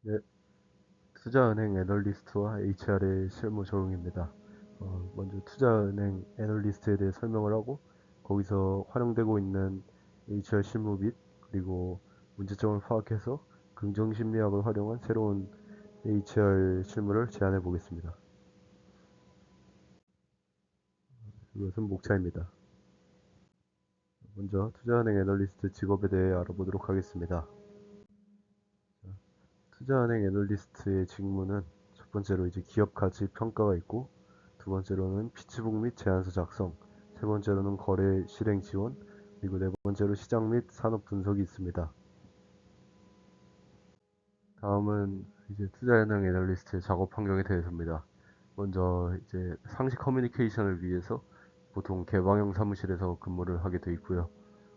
네, 투자은행 애널리스트와 HR의 실무 적응입니다. 먼저 투자은행 애널리스트에 대해 설명을 하고 거기서 활용되고 있는 HR 실무 및 그리고 문제점을 파악해서 긍정심리학을 활용한 새로운 HR 실무를 제안해 보겠습니다. 이것은 목차입니다. 먼저 투자은행 애널리스트 직업에 대해 알아보도록 하겠습니다. 투자은행 애널리스트의 직무는 첫 번째로 이제 기업 가치 평가가 있고, 두 번째로는 피치북 및 제안서 작성, 세 번째로는 거래 실행 지원, 그리고 네 번째로 시장 및 산업 분석이 있습니다. 다음은 이제 투자은행 애널리스트의 작업 환경에 대해서입니다. 먼저 이제 상시 커뮤니케이션을 위해서 보통 개방형 사무실에서 근무를 하게 되어 있고요.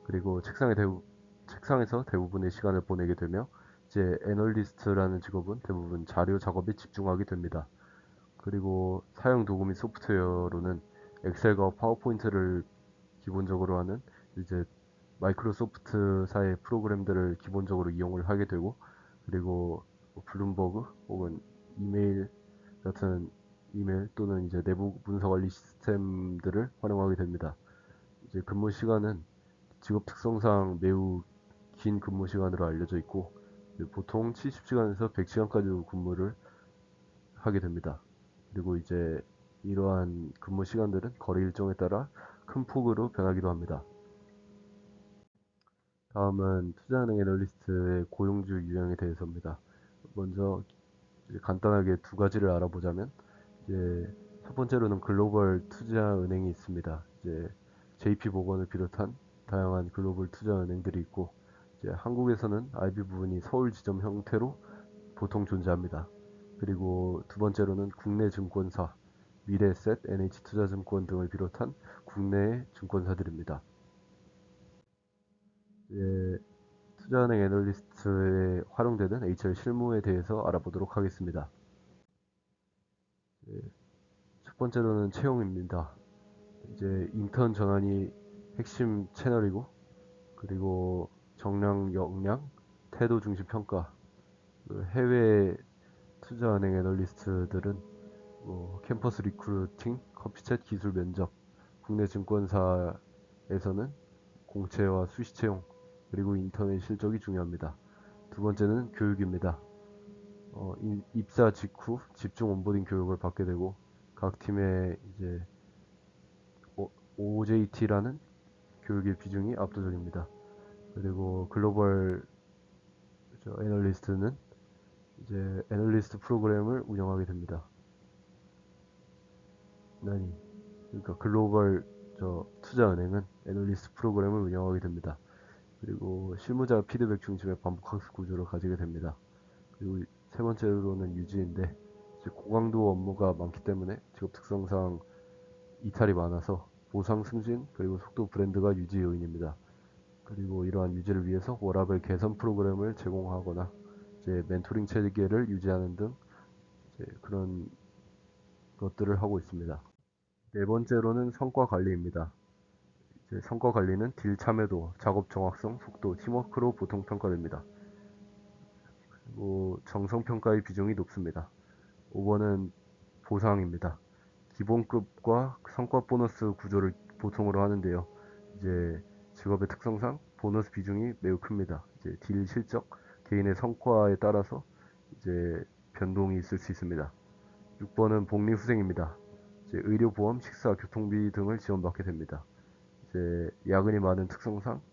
그리고 책상에서 대부분의 시간을 보내게 되며 이제 애널리스트라는 직업은 대부분 자료 작업에 집중하게 됩니다. 그리고 사용 도구 및 소프트웨어로는 엑셀과 파워포인트를 기본적으로 하는 이제 마이크로소프트사의 프로그램들을 기본적으로 이용을 하게 되고, 그리고 뭐 블룸버그 혹은 이메일 같은 이메일 또는 이제 내부 문서 관리 시스템들을 활용하게 됩니다. 이제 근무 시간은 직업 특성상 매우 긴 근무 시간으로 알려져 있고, 보통 70시간에서 100시간까지 근무를 하게 됩니다. 그리고 이제 이러한 근무 시간들은 거래 일정에 따라 큰 폭으로 변하기도 합니다. 다음은 투자은행 애널리스트의 고용주 유형에 대해서입니다. 먼저 이제 간단하게 두 가지를 알아보자면, 이제 첫 번째로는 글로벌 투자은행이 있습니다. 이제 JP 모건을 비롯한 다양한 글로벌 투자은행들이 있고, 이제 한국에서는 IB 부분이 서울 지점 형태로 보통 존재합니다. 그리고 두 번째로는 국내 증권사, 미래에셋, NH투자증권 등을 비롯한 국내 증권사들입니다. 예, 투자은행 애널리스트에 활용되는 HR 실무에 대해서 알아보도록 하겠습니다. 예, 첫 번째로는 채용입니다. 이제 인턴 전환이 핵심 채널이고, 그리고 정량, 역량, 태도 중심 평가, 해외 투자은행 애널리스트들은 캠퍼스 리크루팅, 커피챗 기술 면접, 국내 증권사에서는 공채와 수시 채용, 그리고 인턴의 실적이 중요합니다. 두 번째는 교육입니다. 입사 직후 집중 온보딩 교육을 받게 되고, 각 팀의 이제 OJT라는 교육의 비중이 압도적입니다. 그리고 글로벌 애널리스트는 이제 애널리스트 프로그램을 운영하게 됩니다. 아니, 그러니까 글로벌 투자은행은 애널리스트 프로그램을 운영하게 됩니다. 그리고 실무자 피드백 중심의 반복 학습 구조를 가지게 됩니다. 그리고 세 번째로는 유지인데, 고강도 업무가 많기 때문에 직업 특성상 이탈이 많아서 보상 승진 그리고 속도 브랜드가 유지 요인입니다. 그리고 이러한 유지를 위해서 워라밸 개선 프로그램을 제공하거나 이제 멘토링 체계를 유지하는 등 이제 그런 것들을 하고 있습니다. 네 번째로는 성과 관리입니다. 이제 성과 관리는 딜 참여도, 작업 정확성, 속도, 팀워크로 보통 평가됩니다. 그리고 정성 평가의 비중이 높습니다. 5번은 보상입니다. 기본급과 성과 보너스 구조를 보통으로 하는데요. 이제 직업의 특성상 보너스 비중이 매우 큽니다. 이제 딜 실적, 개인의 성과에 따라서 이제 변동이 있을 수 있습니다. 6번은 복리후생입니다. 이제 의료보험, 식사, 교통비 등을 지원받게 됩니다. 이제 야근이 많은 특성상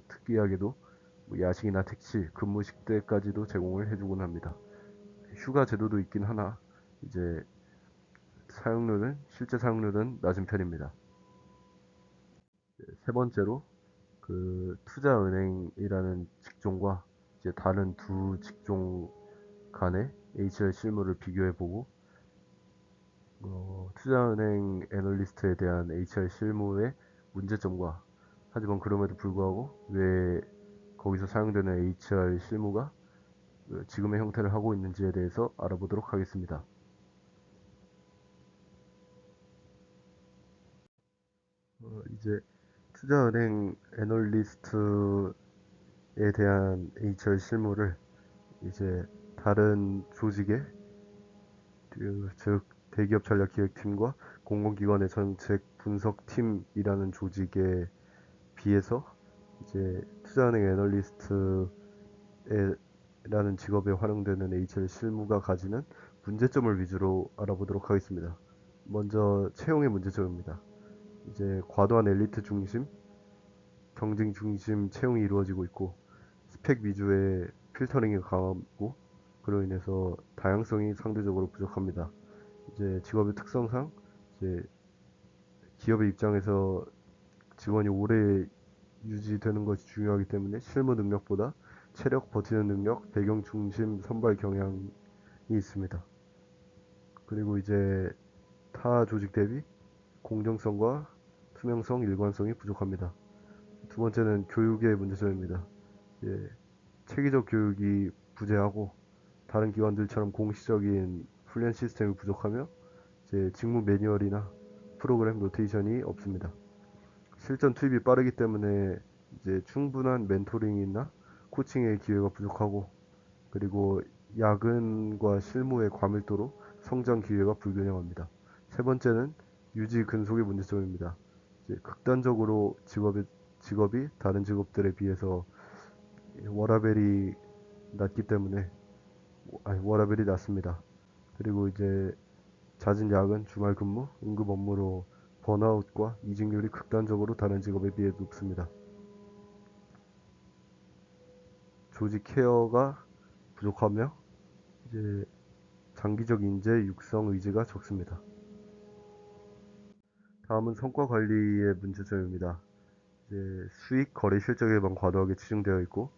특이하게도 야식이나 택시, 근무식 때까지도 제공을 해주곤 합니다. 휴가 제도도 있긴 하나 이제 실제 사용률은 낮은 편입니다. 세 번째로 그 투자은행이라는 직종과 이제 다른 두 직종 간의 HR 실무를 비교해보고, 투자은행 애널리스트에 대한 HR 실무의 문제점과, 하지만 그럼에도 불구하고 왜 거기서 사용되는 HR 실무가 지금의 형태를 하고 있는지에 대해서 알아보도록 하겠습니다. 이제 투자은행 애널리스트에 대한 HR 실무를 이제 다른 조직의 즉 대기업 전략기획팀과 공공기관의 정책 분석팀이라는 조직에 비해서 이제 투자은행 애널리스트라는 직업에 활용되는 HR 실무가 가지는 문제점을 위주로 알아보도록 하겠습니다. 먼저 채용의 문제점입니다. 이제 과도한 엘리트 중심, 경쟁 중심 채용이 이루어지고 있고 스펙 위주의 필터링이 강하고 그로 인해서 다양성이 상대적으로 부족합니다. 이제 직업의 특성상 이제 기업의 입장에서 직원이 오래 유지되는 것이 중요하기 때문에 실무 능력보다 체력, 버티는 능력, 배경 중심 선발 경향이 있습니다. 그리고 이제 타 조직 대비 공정성과 투명성, 일관성이 부족합니다. 두 번째는 교육의 문제점입니다. 예, 체계적 교육이 부재하고 다른 기관들처럼 공식적인 훈련 시스템이 부족하며 이제 직무 매뉴얼이나 프로그램 로테이션이 없습니다. 실전 투입이 빠르기 때문에 이제 충분한 멘토링이나 코칭의 기회가 부족하고 그리고 야근과 실무의 과밀도로 성장 기회가 불균형합니다. 세 번째는 유지 근속의 문제점입니다. 이제 극단적으로 직업이 다른 직업들에 비해서 워라밸이 낮기 때문에 워라밸이 낮습니다. 그리고 이제 잦은 야근, 주말 근무, 응급 업무로 번아웃과 이직률이 극단적으로 다른 직업에 비해 높습니다. 조직 케어가 부족하며 이제 장기적 인재 육성 의지가 적습니다. 다음은 성과 관리의 문제점입니다. 이제 수익 거래 실적에만 과도하게 치중되어 있고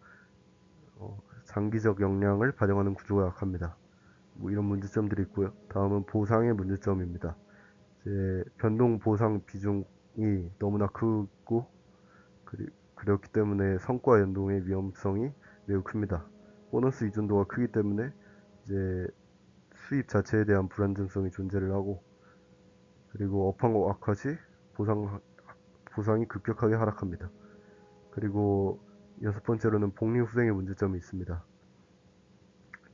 장기적 역량을 반영하는 구조가 약합니다. 뭐 이런 문제점들이 있고요. 다음은 보상의 문제점입니다. 이제 변동 보상 비중이 너무나 크고 그렇기 때문에 성과 연동의 위험성이 매우 큽니다. 보너스 의존도가 크기 때문에 이제 수입 자체에 대한 불안정성이 존재를 하고 그리고 업황 악화 시 보상이 급격하게 하락합니다. 그리고 여섯 번째로는 복리후생의 문제점이 있습니다.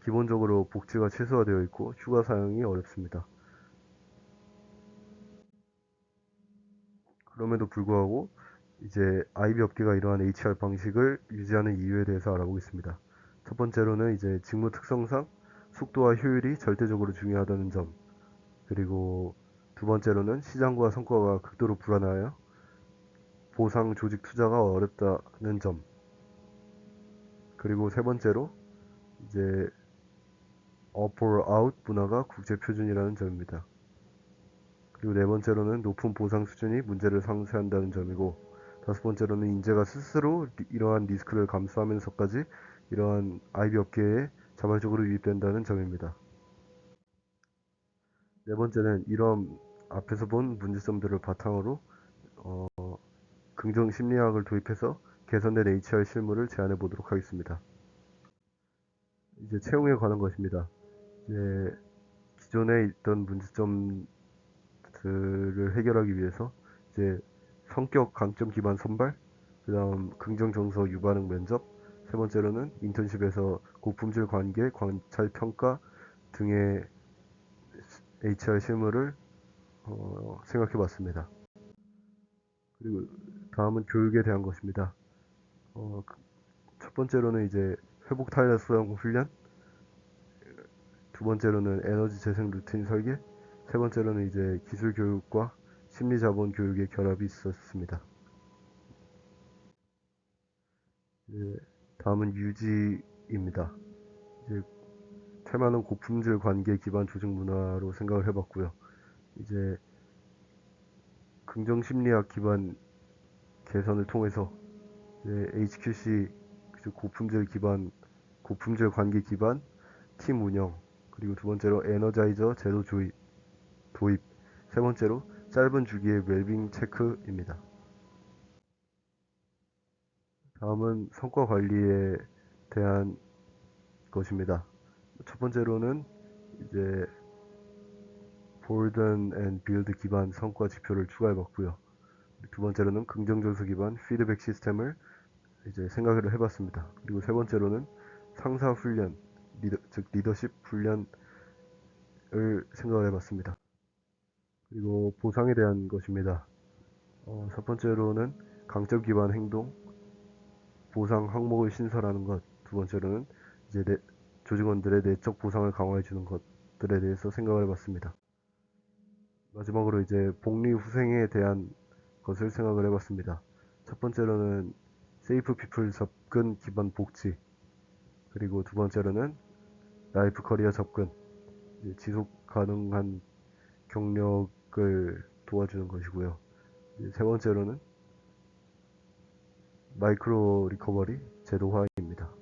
기본적으로 복지가 최소화되어 있고 휴가 사용이 어렵습니다. 그럼에도 불구하고 이제 IB 업계가 이러한 HR 방식을 유지하는 이유에 대해서 알아보겠습니다. 첫 번째로는 이제 직무 특성상 속도와 효율이 절대적으로 중요하다는 점, 그리고 두 번째로는 시장과 성과가 극도로 불안하여 보상 조직 투자가 어렵다는 점, 그리고 세 번째로 이제 up or out 문화가 국제 표준이라는 점입니다. 그리고 네 번째로는 높은 보상 수준이 문제를 상쇄한다는 점이고 다섯 번째로는 인재가 스스로 이러한 리스크를 감수하면서까지 이러한 IB 업계에 자발적으로 유입된다는 점입니다. 네 번째는 이런 앞에서 본 문제점들을 바탕으로 어, 긍정 심리학을 도입해서 개선된 HR 실무를 제안해 보도록 하겠습니다. 이제 채용에 관한 것입니다. 이제 기존에 있던 문제점들을 해결하기 위해서 이제 성격 강점 기반 선발, 그 다음 긍정 정서 유반응 면접, 세 번째로는 인턴십에서 고품질 관계, 관찰 평가 등의 HR 실무를 생각해 봤습니다. 그리고 다음은 교육에 대한 것입니다. 어, 첫 번째로는 이제 회복 탄력성 훈련, 두 번째로는 에너지 재생 루틴 설계, 세 번째로는 이제 기술 교육과 심리 자본 교육의 결합이 있었습니다. 이제 다음은 유지입니다. 이제 테마는 고품질 관계 기반 조직 문화로 생각을 해봤고요. 이제 긍정 심리학 기반 개선을 통해서 HQC 고품질 관계 기반 팀 운영, 그리고 두 번째로 에너자이저 제도 도입, 세 번째로 짧은 주기의 웰빙 체크입니다. 다음은 성과 관리에 대한 것입니다. 첫 번째로는 이제 볼든 앤 빌드 기반 성과 지표를 추가해봤고요. 두 번째로는 긍정적소 기반 피드백 시스템을 이제 생각을 해봤습니다. 그리고 세 번째로는 상사 훈련, 즉 리더십 훈련을 생각을 해봤습니다. 그리고 보상에 대한 것입니다. 첫 번째로는 강점 기반 행동, 보상 항목을 신설하는 것. 두 번째로는 이제 조직원들의 내적 보상을 강화해주는 것들에 대해서 생각을 해봤습니다. 마지막으로 이제 복리 후생에 대한 것을 생각을 해봤습니다. 첫 번째로는 세이프 피플 접근 기반 복지, 그리고 두 번째로는 라이프 커리어 접근, 지속 가능한 경력을 도와주는 것이고요. 세 번째로는 마이크로 리커버리 제도화입니다.